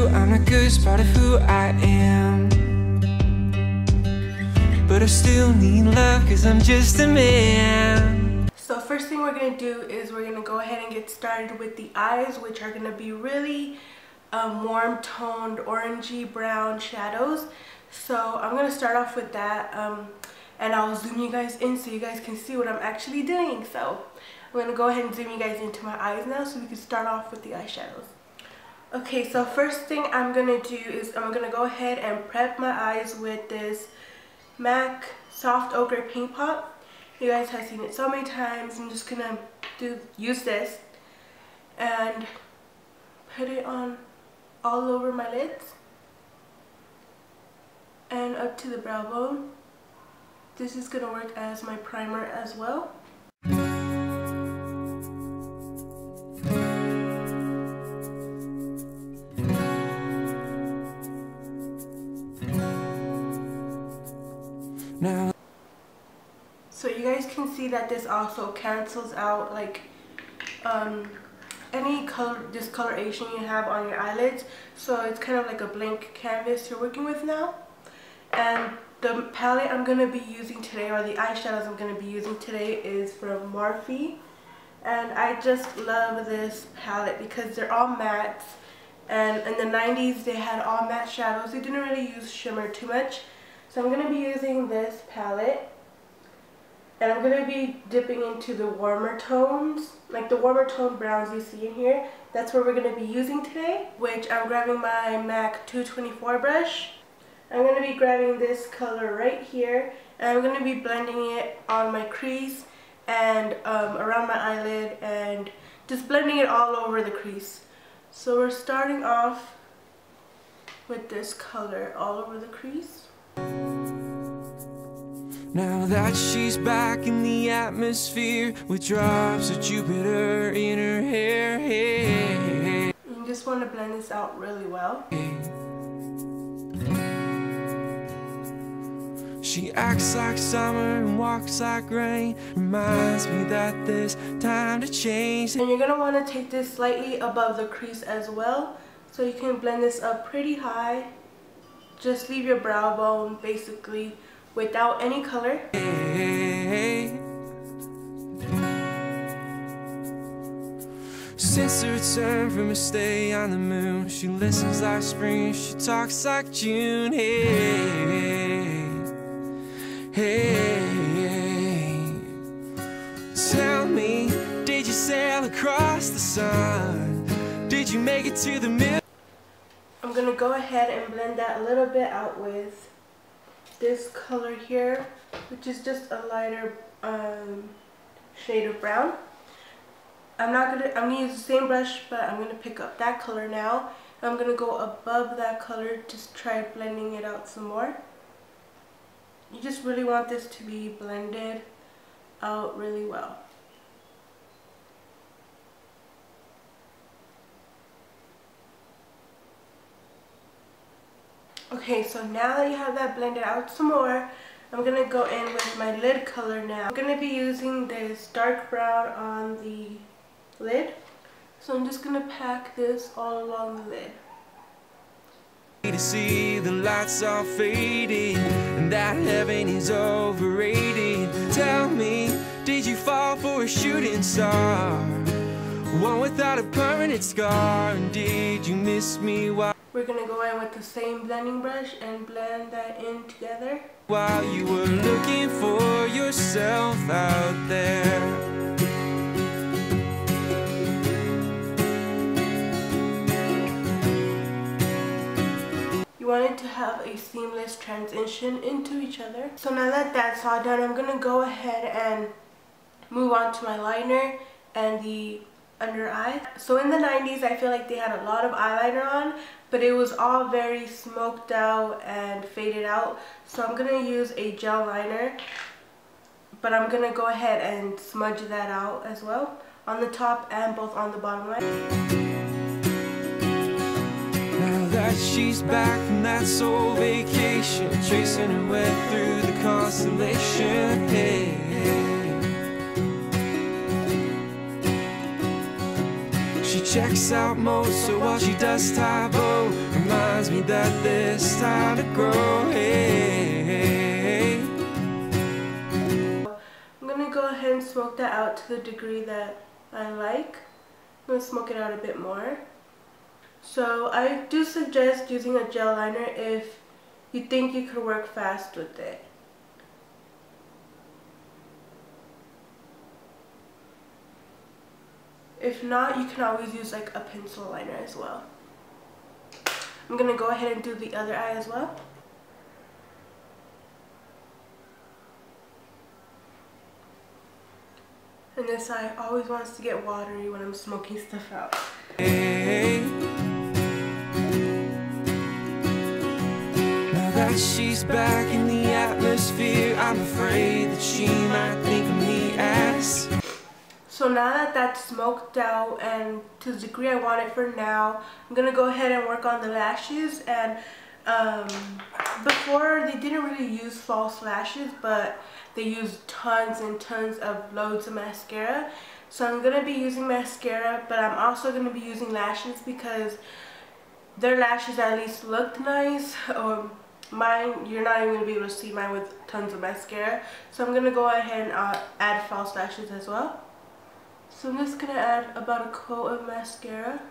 true, I'm not good, it's part of who I am. But I still need love, cause I'm just a man. So first thing we're going to do is we're going to go ahead and get started with the eyes, which are going to be really warm toned orangey brown shadows. So I'm going to start off with that, and I'll zoom you guys in so you guys can see what I'm actually doing. So I'm going to go ahead and zoom you guys into my eyes now so we can start off with the eyeshadows. Okay, so first thing I'm going to do is I'm going to go ahead and prep my eyes with this MAC Soft Ochre Paint Pot. You guys have seen it so many times. I'm just going to use this and put it on all over my lids and up to the brow bone. This is going to work as my primer as well. Now, so you guys can see that this also cancels out like any discoloration you have on your eyelids. So it's kind of like a blank canvas you're working with now. And the palette I'm going to be using today, or the eyeshadows I'm going to be using today, is from Morphe. And I just love this palette because they're all mattes. And in the 90s they had all matte shadows. They didn't really use shimmer too much. So I'm going to be using this palette. And I'm going to be dipping into the warmer tones, like the warmer tone browns you see in here. That's what we're going to be using today, which I'm grabbing my MAC 224 brush. I'm going to be grabbing this color right here, and I'm going to be blending it on my crease and around my eyelid, and just blending it all over the crease. So we're starting off with this color all over the crease. now that she's back in the atmosphere with drops of Jupiter in her hair, You just want to blend this out really well. She acts like summer and walks like rain. Reminds me that there's time to change. And you're going to want to take this slightly above the crease as well, so you can blend this up pretty high. Just leave your brow bone basically without any color. Since her return from her stay on the moon, she listens like spring, she talks like June. Hey, tell me, did you sail across the sun? Did you make it to the middle? I'm going to go ahead and blend that a little bit out with this color here, which is just a lighter shade of brown. I'm going to use the same brush, but I'm going to pick up that color now. I'm going to go above that color, just try blending it out some more. You just really want this to be blended out really well. Okay, so now that you have that blended out some more, I'm going to go in with my lid color now. I'm going to be using this dark brown on the lid. So I'm just going to pack this all along the lid. To see the lights are fading and that heaven is overrated. Tell me, did you fall for a shooting star, one without a permanent scar? And did you miss me while we're gonna go in with the same blending brush and blend that in together while you were looking for yourself out there? You want it to have a seamless transition into each other. So now that that's all done, I'm gonna go ahead and move on to my liner and the under eye. So in the 90s, I feel like they had a lot of eyeliner on, but it was all very smoked out and faded out. So I'm gonna use a gel liner, but I'm gonna go ahead and smudge that out as well on the top and both on the bottom line. Now that she's back from that soul vacation, tracing her way through the constellation, hey, she checks out most, so while she does Tybo, reminds me that there's time to grow. Hey. I'm gonna go ahead and smoke that out to the degree that I like. I'm gonna smoke it out a bit more. So I do suggest using a gel liner if you think you could work fast with it. If not, you can always use like a pencil liner as well. I'm gonna go ahead and do the other eye as well. And this eye always wants to get watery when I'm smoking stuff out. Hey. Now that she's back in the atmosphere, I'm afraid that she might think of me as. So now that that's smoked out and to the degree I want it for now, I'm going to go ahead and work on the lashes. And before they didn't really use false lashes, but they used tons and tons of loads of mascara. So I'm going to be using mascara, but I'm also going to be using lashes because their lashes at least looked nice. Mine, you're not even going to be able to see mine with tons of mascara. So I'm going to go ahead and add false lashes as well. So I'm just going to add about a coat of mascara.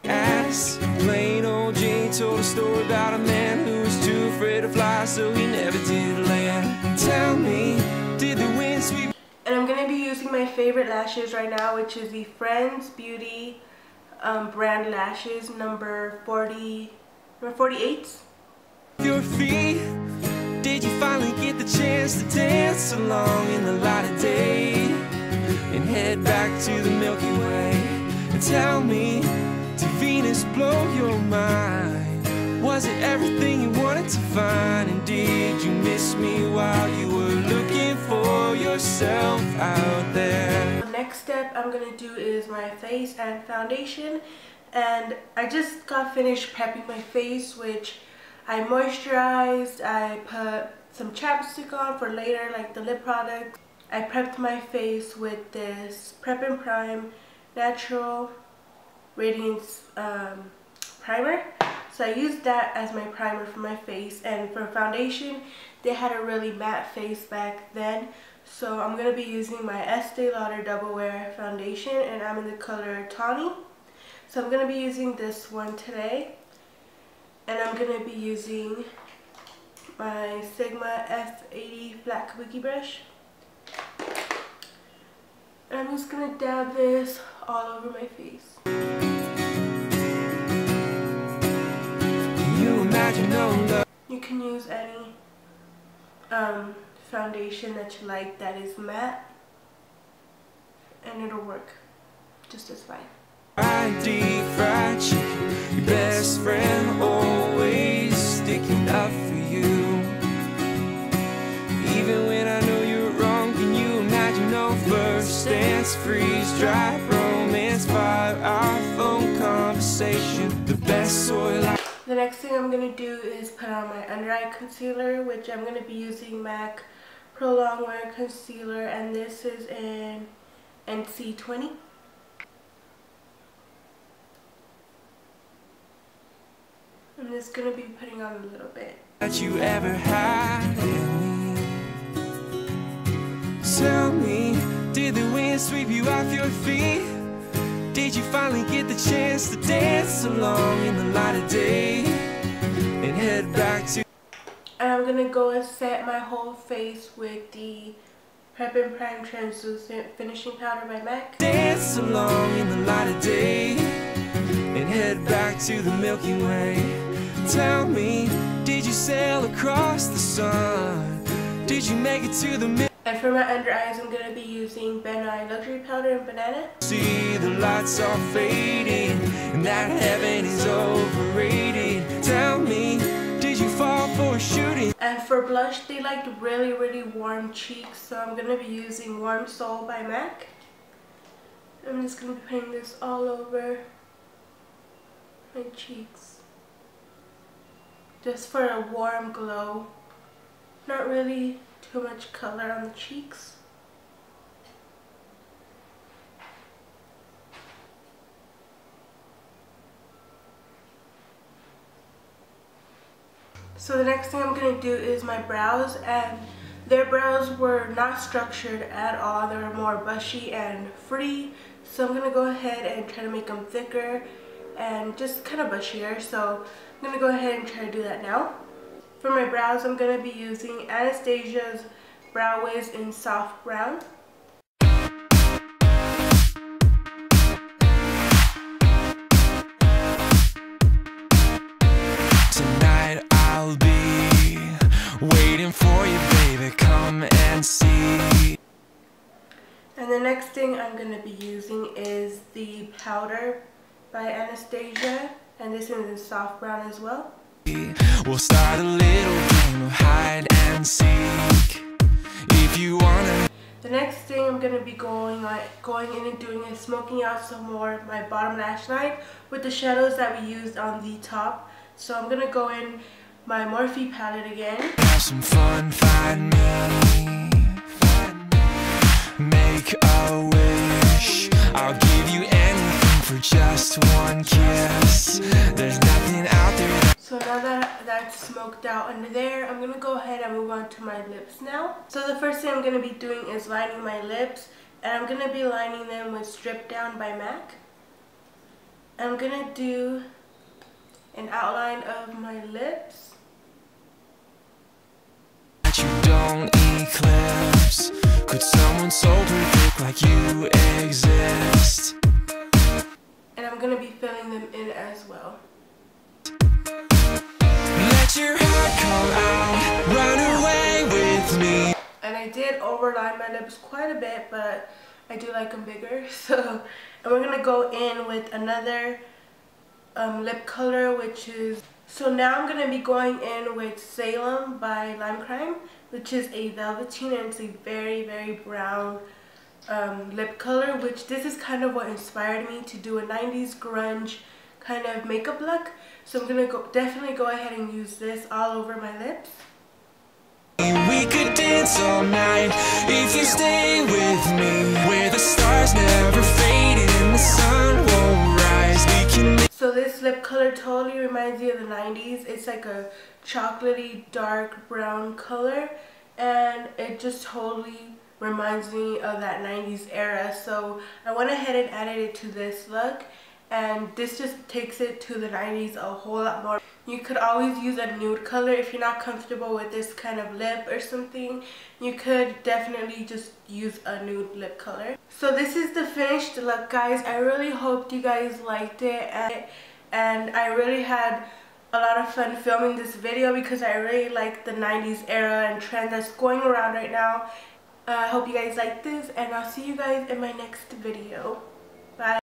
Ass, plain old Jane told a story about a man who was too afraid to fly, so he never did land. Tell me, did the wind sweep? And I'm going to be using my favorite lashes right now, which is the LizLovesBeauty brand lashes number 48. Your feet, did you finally get the chance to dance along in the light of day and head back to the Milky Way? And tell me, did Venus blow your mind? Was it everything you wanted to find? And did you miss me while you were looking for yourself out there? The next step I'm going to do is my face and foundation. And I just got finished prepping my face, which I moisturized, I put some chapstick on for later, like the lip product. I prepped my face with this Prep and Prime Natural Radiance primer. So I used that as my primer for my face. And for foundation, they had a really matte face back then. So I'm going to be using my Estee Lauder Double Wear foundation, and I'm in the color Tawny. So I'm going to be using this one today. And I'm going to be using my Sigma F80 flat kabuki brush. And I'm just going to dab this all over my face. You can use any foundation that you like that is matte, and it'll work just as fine. Deep fried chicken, your best friend, always sticking up for you. Even when I know you're wrong, can you imagine no first dance, freeze, dry, romance, 5-hour phone conversation, the best soil. The next thing I'm going to do is put on my under eye concealer, which I'm going to be using MAC Pro Longwear Concealer, and this is in NC20. I'm just going to be putting on a little bit. That you ever had in me. Tell me, did the wind sweep you off your feet? Did you finally get the chance to dance along in the light of day and head back to? And I'm going to go and set my whole face with the Prep and Prime Translucent Finishing Powder by MAC. Dance along in the light of day and head back to the Milky Way. Tell me, did you sail across the sun? Did you make it to the Milky? And for my under eyes, I'm going to be using Ben Nye Luxury Powder and Banana. See the lights are fading and that heaven is overrated. Tell me, did you fall for a shooting? And for blush, they liked really, really warm cheeks, so I'm going to be using Warm Soul by MAC. I'm just going to be putting this all over my cheeks, just for a warm glow. Not really too much color on the cheeks. So the next thing I'm going to do is my brows, and their brows were not structured at all. They were more bushy and free. So I'm going to go ahead and try to make them thicker and just kind of bushier. So I'm going to go ahead and try to do that now. For my brows, I'm going to be using Anastasia's Brow Wiz in Soft Brown. Tonight I'll be waiting for you, baby, come and see. And the next thing I'm going to be using is the powder by Anastasia, and this is in Soft Brown as well. We'll start a little game of hide and seek, if you wanna. The next thing I'm going to be going in and doing is smoking out some more of my bottom lash line with the shadows that we used on the top. So I'm going to go in my Morphe palette again. Have some fun, find me, make a wish. I'll give you anything for just one kiss. There's nothing out there. So now that that's smoked out under there, I'm going to go ahead and move on to my lips now. So the first thing I'm going to be doing is lining my lips, and I'm going to be lining them with Strip Down by MAC. I'm going to do an outline of my lips. That you don't eclipse. Could someone so perfect like you exist? And I'm going to be filling them in as well. Let your heart come out, run away with me. And I did overline my lips quite a bit, but I do like them bigger. So, and we're going to go in with another lip color, which is, so now I'm going to be going in with Salem by Lime Crime, which is a velveteen, and it's a very, very brown lip color, which this is kind of what inspired me to do a 90s grunge kind of makeup look. So I'm going to definitely go ahead and use this all over my lips. We could dance all night if you stay with me, where the stars never fade and the sun won't rise. We can. So this lip color totally reminds me of the 90s. It's like a chocolatey dark brown color, and it just totally reminds me of that 90s era. So I went ahead and added it to this look, and this just takes it to the 90s a whole lot more. You could always use a nude color if you're not comfortable with this kind of lip or something. You could definitely just use a nude lip color. So this is the finished look, guys. I really hoped you guys liked it, and I really had a lot of fun filming this video because I really like the 90s era and trend that's going around right now. I hope you guys like this, and I'll see you guys in my next video. Bye.